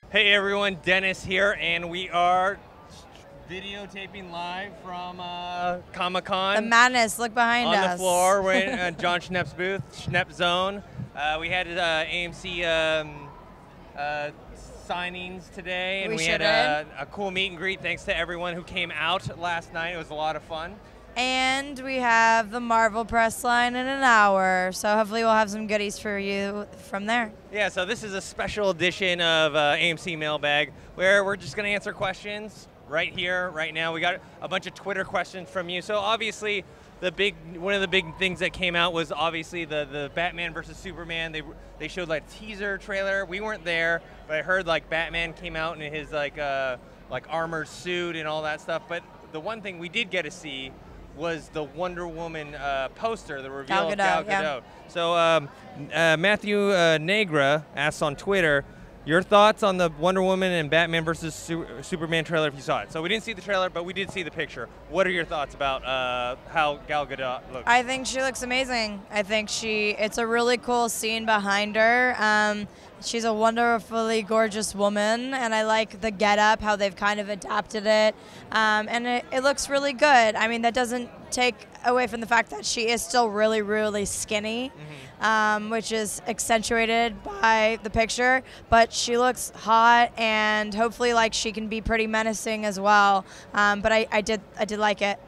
Hey everyone, Dennis here, and we are videotaping live from Comic-Con. The madness, look behind us. On the floor, we're in John Schnepp's booth, Schnepp Zone. We had AMC signings today, and we had a cool meet and greet. Thanks to everyone who came out last night. It was a lot of fun. And we have the Marvel press line in an hour, so hopefully we'll have some goodies for you from there. Yeah, so this is a special edition of AMC Mailbag, where we're just going to answer questions right here, right now. We got a bunch of Twitter questions from you. So obviously, one of the big things that came out was obviously the Batman versus Superman. They showed like a teaser trailer. We weren't there, but I heard like Batman came out in his like armored suit and all that stuff. But the one thing we did get to see was the Wonder Woman poster, the reveal of Gal Gadot. Yeah. So Matthew Negra asks on Twitter, your thoughts on the Wonder Woman and Batman versus Superman trailer if you saw it. So we didn't see the trailer, but we did see the picture. What are your thoughts about how Gal Gadot looks? I think she looks amazing. I think it's a really cool scene behind her. She's a wonderfully gorgeous woman, and I like the getup, how they've kind of adapted it, and it looks really good. I mean, that doesn't take away from the fact that she is still really, really skinny, which is accentuated by the picture, but she looks hot, and hopefully like she can be pretty menacing as well. But I did like it.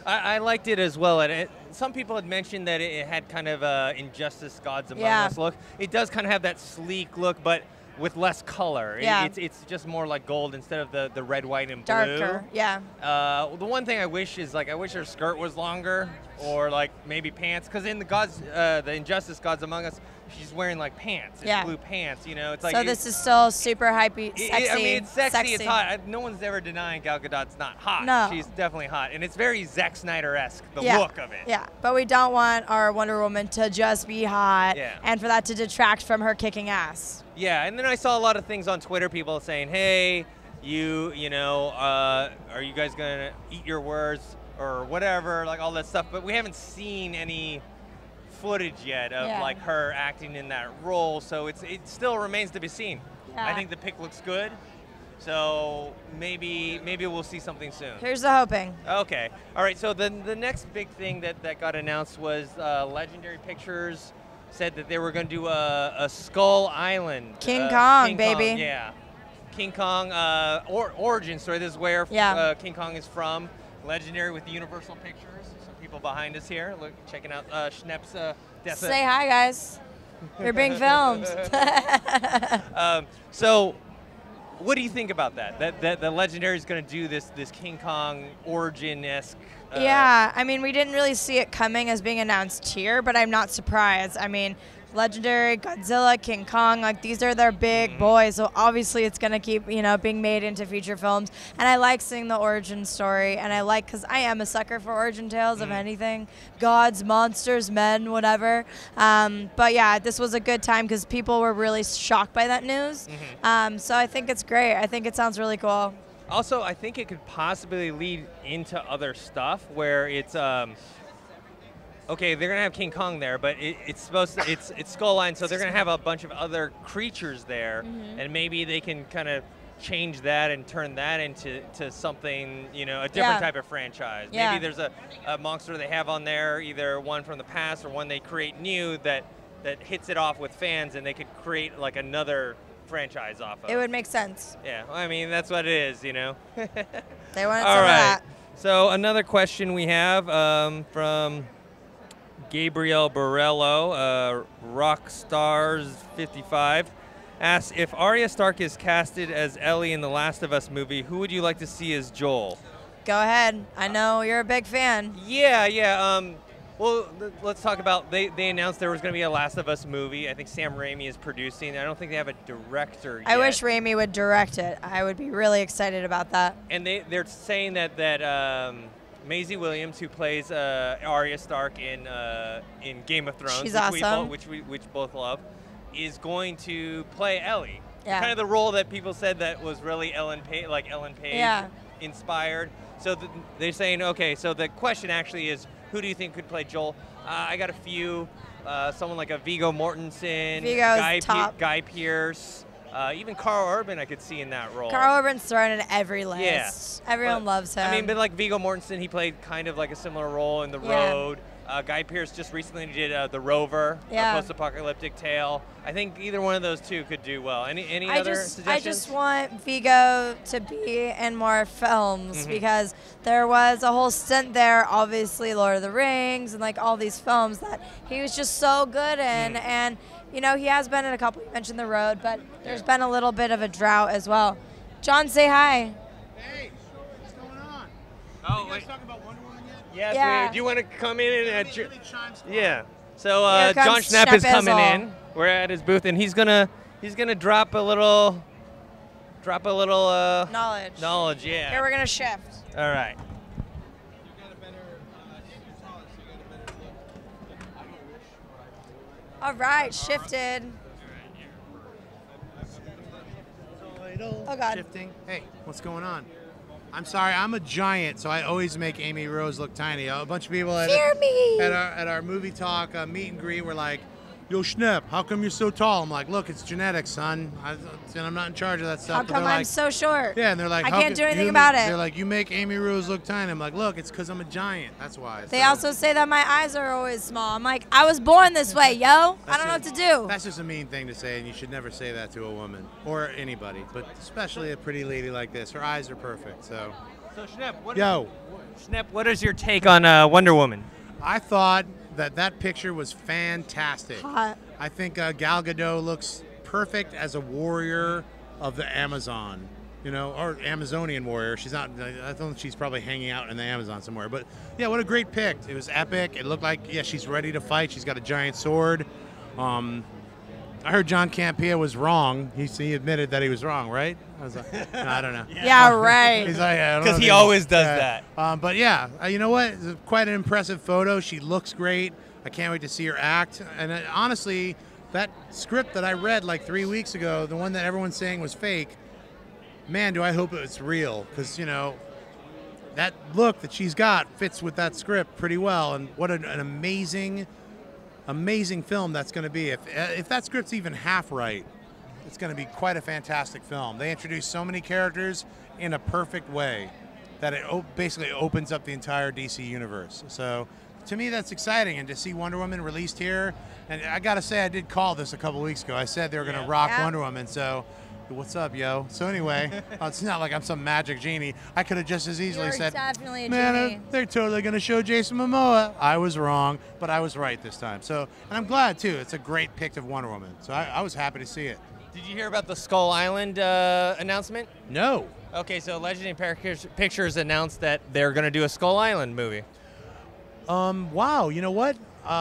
I liked it as well. And some people had mentioned that it had kind of Injustice Gods Among Us look. It does kind of have that sleek look, but with less color. Yeah. It's just more like gold instead of the red, white, and blue. Darker, yeah. The one thing I wish is I wish her skirt was longer, or like maybe pants, because in the Injustice Gods Among Us, she's wearing like pants. It's blue pants, you know. It's like so this is still super hypey, sexy. I mean, it's sexy. It's hot. No one's ever denying Gal Gadot's not hot. No. She's definitely hot, and it's very Zack Snyder-esque, the look of it. Yeah, but we don't want our Wonder Woman to just be hot, yeah, and for that to detract from her kicking ass. Yeah, and then I saw a lot of things on Twitter, people saying, "Hey, you know, are you guys gonna eat your words or whatever?" Like all that stuff. But we haven't seen any footage yet of like her acting in that role, so it still remains to be seen. Yeah. I think the pic looks good, so maybe we'll see something soon. Here's the hoping. Okay, all right. So the next big thing that got announced was Legendary Pictures said that they were going to do a Skull Island. King Kong, baby. Kong, yeah. King Kong origin story. This is where King Kong is from. Legendary with Universal Pictures. Some people behind us here, look, checking out Schnepp's death. Say hi, guys. You're being filmed. So, what do you think about that? That the Legendary is going to do this King Kong origin-esque? Yeah, I mean, we didn't really see it coming as being announced here, but I'm not surprised. I mean, Legendary, Godzilla, King Kong, like these are their big boys, so obviously it's going to keep, being made into feature films. And I like seeing the origin story, and I like, because I am a sucker for origin tales of anything. Gods, monsters, men, whatever. But yeah, this was a good time because people were really shocked by that news. So I think it's great. I think it sounds really cool. Also, I think it could possibly lead into other stuff where it's okay, they're gonna have King Kong there, but it's supposed to it's Skull Island, so they're gonna have a bunch of other creatures there, and maybe they can kind of change that and turn that into something, a different type of franchise. Maybe there's a monster they have on there, either one from the past or one they create new that hits it off with fans, and they could create like another franchise off of. It would make sense. Yeah, well, I mean, that's what it is, They wanted All right. that. So another question we have from Gabriel Borello, Rockstars55, asks, if Arya Stark is casted as Ellie in the Last of Us movie, who would you like to see as Joel? Go ahead. I know you're a big fan. Yeah. Well, let's talk about, they announced there was going to be a Last of Us movie. I think Sam Raimi is producing. I don't think they have a director yet. I wish Raimi would direct it. I would be really excited about that. And they're saying that Maisie Williams, who plays Arya Stark in Game of Thrones, she's awesome. which both love, is going to play Ellie. Yeah. Kind of the role that people said that was really Ellen Page inspired. So they're saying, okay, so the question actually is, who do you think could play Joel? I got a few. someone like a Viggo Mortensen, Viggo's top. Guy Pearce, even Carl Urban I could see in that role. Carl Urban's thrown in every list. Yeah. Everyone loves him. I mean, but like Viggo Mortensen, he played kind of like a similar role in The Road. Guy Pearce just recently did The Rover, a post-apocalyptic tale. I think either one of those two could do well. Any other suggestions? I just want Viggo to be in more films because there was a whole stint there, obviously Lord of the Rings and like all these films that he was just so good in. And, you know, he has been in a couple. You mentioned The Road, but there's been a little bit of a drought as well. John, say hi. Hey, what's going on? Oh, you guys talking about Wonder Woman yet? Yes, Yeah. do you want to come in and Yeah. So Here John comes Schnepp is coming Schnepp-izzle. in. We're at his booth, and he's gonna drop a little knowledge. Yeah. Here we're going to shift. All right. All right, shifted. Oh, God. Shifting. Hey, what's going on? I'm sorry, I'm a giant, so I always make Amy Rose look tiny. A bunch of people at our movie talk meet and greet were like, "Yo, Schnepp, how come you're so tall?" I'm like, "Look, it's genetics, son. I'm not in charge of that stuff." How But come they're I'm like, so short? yeah, and they're like, I "How can't can do anything you about make-" it. They're like, "You make Amy Rose look tiny." I'm like, "Look, it's because I'm a giant. That's why." They So- also say that my eyes are always small. I'm like, I was born this way, yo. I don't know what to do. That's just a mean thing to say, and you should never say that to a woman or anybody, but especially a pretty lady like this. Her eyes are perfect, so. So Schnepp, Yo, what is your take on Wonder Woman? I thought that picture was fantastic. Hot. I think Gal Gadot looks perfect as a warrior of the Amazon, you know, or Amazonian warrior. She's not, I think she's probably hanging out in the Amazon somewhere. But yeah, what a great pick. It was epic. It looked like, yeah, she's ready to fight. She's got a giant sword. I heard John Campea was wrong. He admitted that he was wrong, right? I was like, no, I don't know. Yeah, right. He's like, Because he always does that. But yeah, you know what? It's quite an impressive photo. She looks great. I can't wait to see her act. And honestly, that script that I read like 3 weeks ago, the one that everyone's saying was fake, man, do I hope it's real. Because, you know, that look that she's got fits with that script pretty well. And what an amazing film that's going to be. If that script's even half right, it's going to be quite a fantastic film. They introduce so many characters in a perfect way that it basically opens up the entire DC universe. So to me, that's exciting. And to see Wonder Woman released here, and I got to say, I did call this a couple weeks ago. I said they were going to rock Wonder Woman. So what's up, yo? So anyway, it's not like I'm some magic genie. I could have just as easily said, definitely a man, genie. they're totally going to show Jason Momoa. I was wrong, but I was right this time. So, and I'm glad, too. It's a great pick of Wonder Woman. So I was happy to see it. Did you hear about the Skull Island announcement? No. Okay, so Legendary Pictures announced that they're going to do a Skull Island movie. Wow, you know what?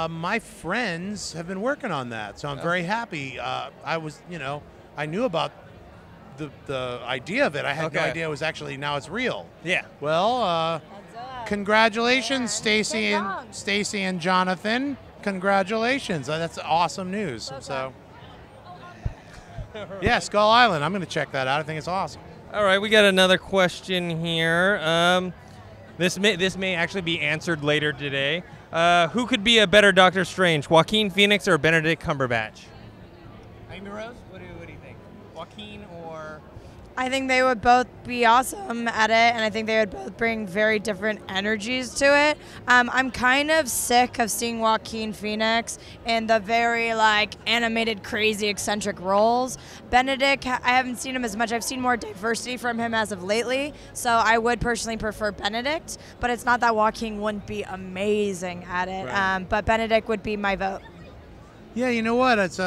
My friends have been working on that, so I'm very happy. I was, you know, I knew about the idea of it. I had no idea it was actually, now it's real. Yeah. Well, congratulations, Stacy and Jonathan. Congratulations. That's awesome news. So yeah, Skull Island. I'm going to check that out. I think it's awesome. All right, we got another question here. This may actually be answered later today. Who could be a better Doctor Strange, Joaquin Phoenix or Benedict Cumberbatch? Amy Rose, what do you think? Joaquin or? I think they would both be awesome at it, and I think they would both bring very different energies to it. I'm kind of sick of seeing Joaquin Phoenix in the very like animated, crazy, eccentric roles. Benedict, I haven't seen him as much. I've seen more diversity from him as of lately, so I would personally prefer Benedict, but it's not that Joaquin wouldn't be amazing at it, Right. but Benedict would be my vote. Yeah, you know what? It's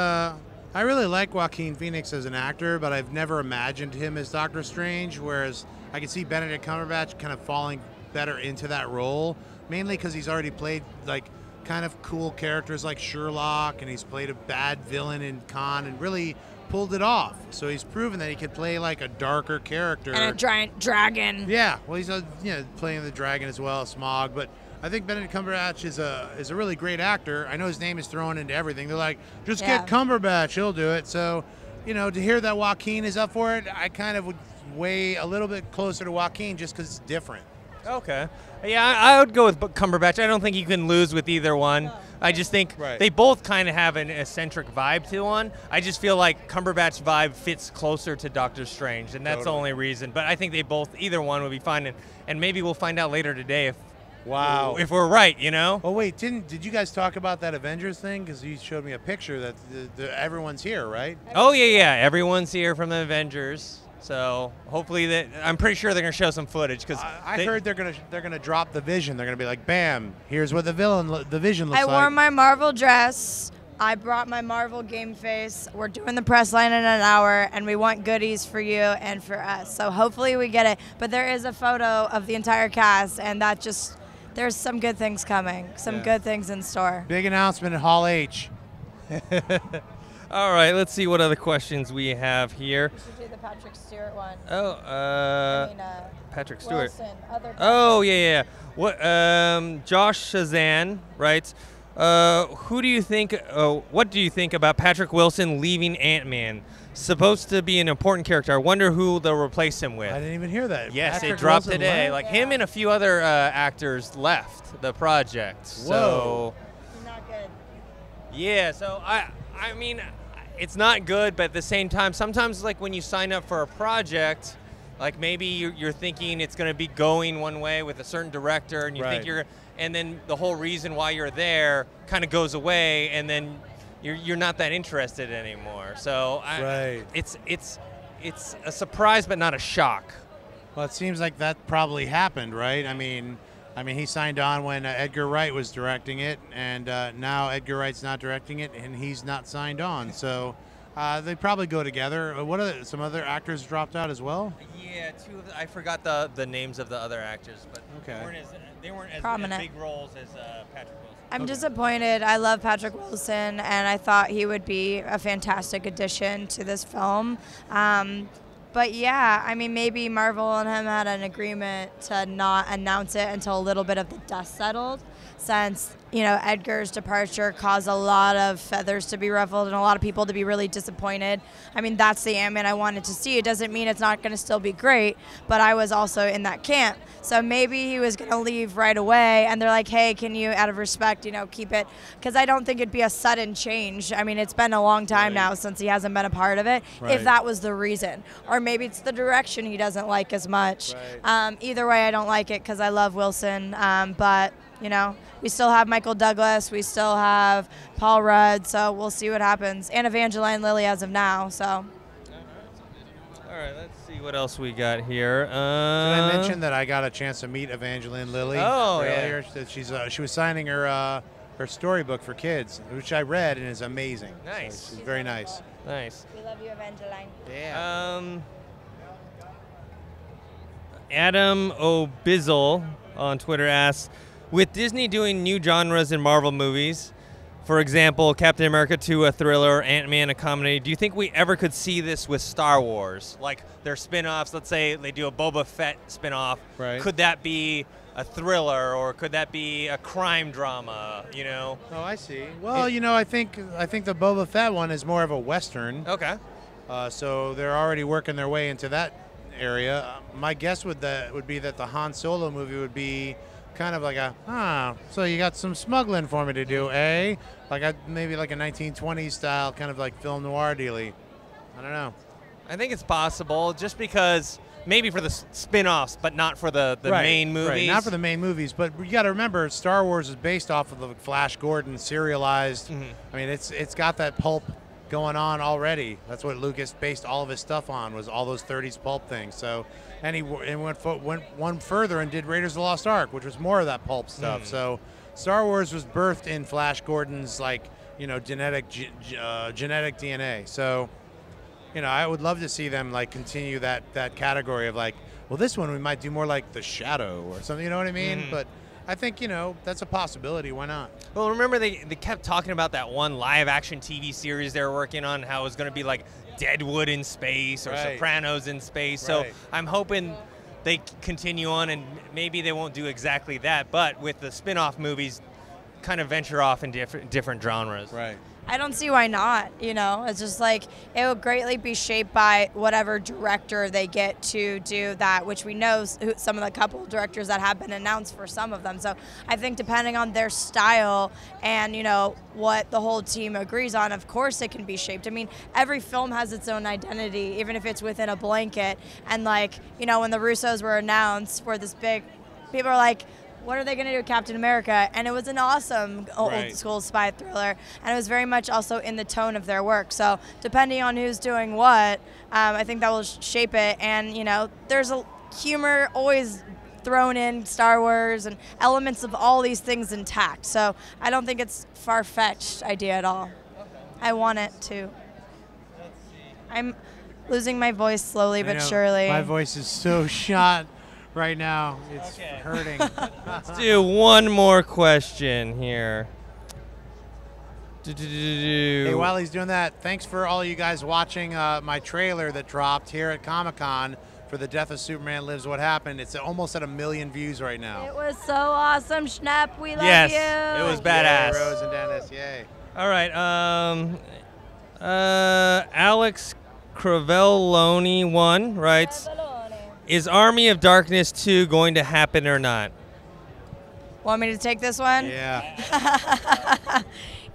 I really like Joaquin Phoenix as an actor, but I've never imagined him as Doctor Strange, whereas I can see Benedict Cumberbatch kind of falling better into that role, mainly because he's already played like kind of cool characters like Sherlock, and he's played a bad villain in Khan and really pulled it off. So he's proven that he could play like a darker character. And a giant dragon. Yeah, well, he's playing the dragon as well, Smog, but I think Benedict Cumberbatch is a really great actor. I know his name is thrown into everything. They're like, just get Cumberbatch, he'll do it. So, you know, to hear that Joaquin is up for it, I kind of would weigh a little bit closer to Joaquin just because it's different. Okay. Yeah, I would go with Cumberbatch. I don't think you can lose with either one. I just think Right. they both kind of have an eccentric vibe to one. I just feel like Cumberbatch's vibe fits closer to Doctor Strange, and that's the only reason. But I think they both, either one would be fine, and maybe we'll find out later today if we're right, you know? Oh wait, did you guys talk about that Avengers thing? Because you showed me a picture that everyone's here, right? Oh yeah, everyone's here from the Avengers. So hopefully I'm pretty sure they're gonna show some footage because I heard they're gonna drop the Vision. They're gonna be like, bam, here's what the Vision looks I like. wore my Marvel dress. I brought my Marvel game face. We're doing the press line in an hour, and we want goodies for you and for us. So hopefully we get it. But there is a photo of the entire cast, and there's some good things coming, some good things in store. Big announcement at Hall H. All right, let's see what other questions we have here. We should do the Patrick Stewart one. Oh, Patrick Stewart. Wilson, other Oh yeah. What? Josh Shazan writes, who do you think? What do you think about Patrick Wilson leaving Ant-Man? Supposed to be an important character. I wonder who they'll replace him with. I didn't even hear that. Yes, Patrick it dropped Wilson today. left? Like him and a few other actors left the project. Whoa. So Not good. yeah. So I mean, it's not good, but at the same time, sometimes like when you sign up for a project, like maybe you're thinking it's going to be going one way with a certain director, and you think and then the whole reason why you're there kind of goes away, and then you're not that interested anymore. So it's a surprise, but not a shock. Well, it seems like that probably happened, right? I mean, he signed on when Edgar Wright was directing it, and now Edgar Wright's not directing it, and he's not signed on. So they probably go together. What some other actors dropped out as well? Yeah, I forgot the names of the other actors, but they weren't as Prominent. big roles as Patrick Wilson. I'm disappointed. I love Patrick Wilson, and I thought he would be a fantastic addition to this film. But yeah, I mean, maybe Marvel and him had an agreement to not announce it until a little bit of the dust settled, since, you know, Edgar's departure caused a lot of feathers to be ruffled and a lot of people to be really disappointed. I mean, that's the Ant-Man I wanted to see. It doesn't mean it's not going to still be great, but I was also in that camp. So maybe he was going to leave right away, and they're like, hey, can you, out of respect, you know, keep it? Because I don't think it'd be a sudden change. I mean, it's been a long time now since he hasn't been a part of it, if that was the reason. Or maybe it's the direction he doesn't like as much. Either way, I don't like it because I love Wilson, but, you know, we still have Michael Douglas, we still have Paul Rudd, so we'll see what happens. And Evangeline Lilly as of now, so. All right, let's see what else we got here. Did I mention that I got a chance to meet Evangeline Lilly earlier? That she was signing her storybook for kids, which I read and is amazing. Nice. So she's very nice. Nice. We love you, Evangeline. Yeah. Adam O'Bizzle on Twitter asks, with Disney doing new genres in Marvel movies, for example, Captain America 2 a thriller, Ant-Man a comedy, do you think we ever could see this with Star Wars? Like their spin-offs, let's say they do a Boba Fett spin-off. Right. Could that be a thriller, or could that be a crime drama, you know? Oh, I see. Well, you know, I think the Boba Fett one is more of a Western. Okay. So they're already working their way into that area. My guess would be that the Han Solo movie would be kind of like so you got some smuggling for me to do, eh? Like maybe like a 1920s style kind of like film noir dealy. I don't know. I think it's possible, just because maybe for the spin-offs, but not for the main movies. Right, not for the main movies, but you got to remember, Star Wars is based off of the Flash Gordon serialized. I mean, it's got that pulp going on already. That's what Lucas based all of his stuff on, was all those 30s pulp things. So, and he went one further and did Raiders of the Lost Ark, which was more of that pulp stuff. So, Star Wars was birthed in Flash Gordon's, like, you know, genetic DNA. So, you know, I would love to see them like continue that category of like, well, this one we might do more like The Shadow or something. You know what I mean? But I think, you know, that's a possibility. Why not? Well, remember they kept talking about that one live-action TV series they were working on, how it was going to be like Deadwood in space or Sopranos in space. So I'm hoping they continue on, and maybe they won't do exactly that, but with the spin-off movies, kind of venture off in different genres. Right. I don't see why not, you know. It's just like it will greatly be shaped by whatever director they get to do that, which we know some of the couple of directors that have been announced for some of them. So I think depending on their style and, you know, what the whole team agrees on, of course it can be shaped. I mean, every film has its own identity, even if it's within a blanket. And like, you know, when the Russos were announced for this big, people are like, what are they going to do with Captain America? And it was an awesome old school spy thriller. And it was very much also in the tone of their work. So depending on who's doing what, I think that will shape it. And, you know, there's a humor always thrown in Star Wars and elements of all these things intact. So I don't think it's far-fetched idea at all. Okay. I want it to. Let's see. I'm losing my voice slowly but surely. My voice is so shot. Right now, it's hurting. Let's do one more question here. Hey, while he's doing that, thanks for all you guys watching my trailer that dropped here at Comic-Con for The Death of Superman Lives What Happened. It's almost at 1 million views right now. It was so awesome, Schnepp. We love you. Yes, it was badass. Yay, Rose and Dennis, yay. All right, Alex Cravelloni 1 writes, is Army of Darkness 2 going to happen or not? Want me to take this one? Yeah.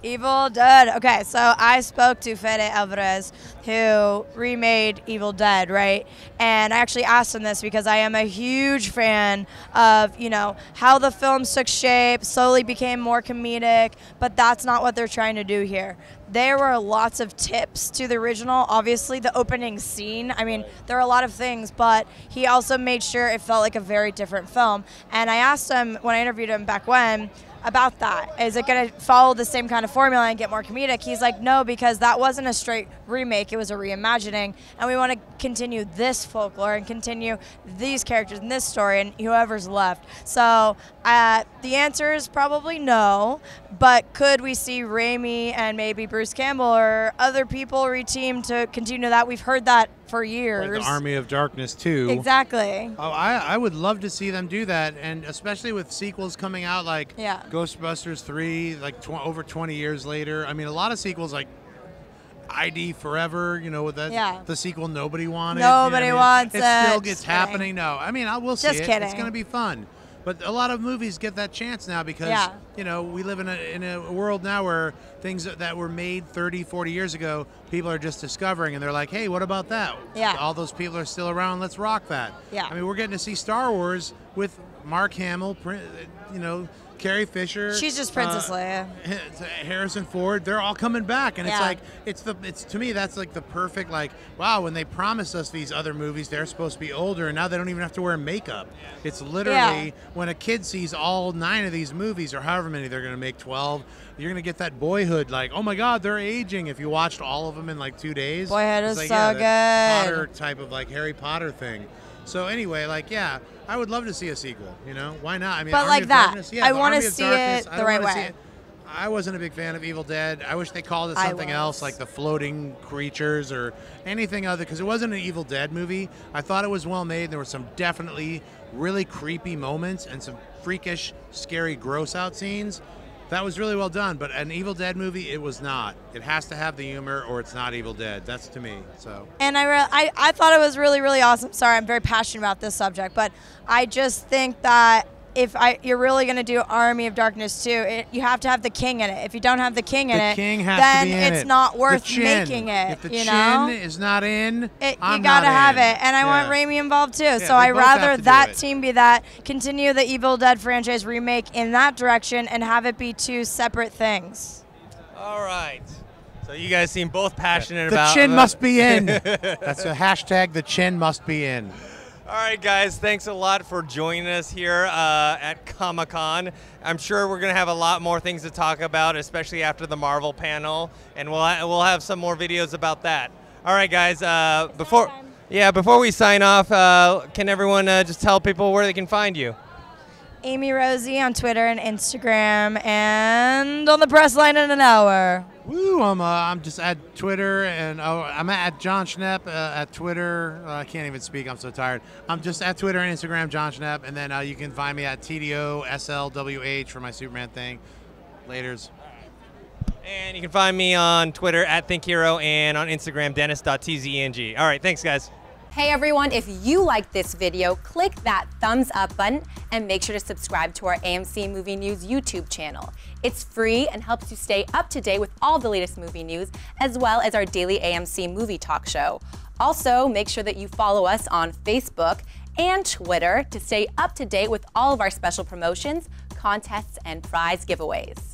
Evil Dead. Okay, so I spoke to Fede Alvarez, who remade Evil Dead, right? And I actually asked him this because I am a huge fan of, you know, how the films took shape, slowly became more comedic, but that's not what they're trying to do here. There were lots of tips to the original. Obviously, the opening scene, I mean, there are a lot of things, but he also made sure it felt like a very different film. And I asked him when I interviewed him back when, about that. Is it going to follow the same kind of formula and get more comedic? He's like, no, because that wasn't a straight remake. It was a reimagining. And we want to continue this folklore and continue these characters in this story and whoever's left. So the answer is probably no. But could we see Raimi and maybe Bruce Campbell or other people reteam to continue that? We've heard that for years. Like the Army of Darkness 2. Exactly. Oh, I would love to see them do that, and especially with sequels coming out like Ghostbusters 3, like over 20 years later. I mean, a lot of sequels like ID Forever, you know, with that the sequel nobody wanted. Nobody wants it. It still gets happening. No, I mean, we'll see it. Just kidding. It's going to be fun. But a lot of movies get that chance now because, you know, we live in a world now where things that were made 30, 40 years ago, people are just discovering, and they're like, hey, what about that? Yeah. All those people are still around. Let's rock that. Yeah. I mean, we're getting to see Star Wars with Mark Hamill, you know, Carrie Fisher. She's just Princess Leia. Harrison Ford. They're all coming back, and it's like it's to me that's like the perfect like wow. When they promised us these other movies, they're supposed to be older, and now they don't even have to wear makeup. It's literally when a kid sees all 9 of these movies, or however many they're going to make, 12. You're going to get that boyhood, like, oh my God, they're aging. If you watched all of them in like 2 days, Boyhood is like, so good. Potter type of like Harry Potter thing. So anyway, like, yeah, I would love to see a sequel. You know, why not? I mean, but Army like of that, Darkness, I want to see it the right way. I wasn't a big fan of Evil Dead. I wish they called it something else, like the floating creatures or anything other, because it wasn't an Evil Dead movie. I thought it was well made. There were some definitely really creepy moments and some freakish, scary, gross out scenes. That was really well done, but an Evil Dead movie, it was not. It has to have the humor, or it's not Evil Dead. That's to me. So. And I thought it was really, really awesome. Sorry, I'm very passionate about this subject, but I just think that if you're really going to do Army of Darkness 2, you have to have the king in it. If you don't have the king in it, then it's not worth making it. If the chin is not in, you got to have it. And I want Raimi involved too. So I'd rather that team be that, continue the Evil Dead franchise remake in that direction, and have it be 2 separate things. All right. So you guys seem both passionate about the chin must be in. That's a hashtag. The chin must be in. All right, guys, thanks a lot for joining us here at Comic-Con. I'm sure we're going to have a lot more things to talk about, especially after the Marvel panel, and we'll have some more videos about that. All right, guys, before we sign off, can everyone just tell people where they can find you? Amy Rosie on Twitter and Instagram, and on the press line in an hour. Woo! I'm just at Twitter, and I'm at John Schnepp at Twitter. I can't even speak. I'm so tired. I'm just at Twitter and Instagram, John Schnepp, and then you can find me at TDOSLWH for my Superman thing. Laters. And you can find me on Twitter at ThinkHero and on Instagram, Dennis.tzeng. All right, thanks, guys. Hey everyone, if you liked this video, click that thumbs up button and make sure to subscribe to our AMC Movie News YouTube channel. It's free and helps you stay up to date with all the latest movie news, as well as our daily AMC movie talk show. Also, make sure that you follow us on Facebook and Twitter to stay up to date with all of our special promotions, contests, and prize giveaways.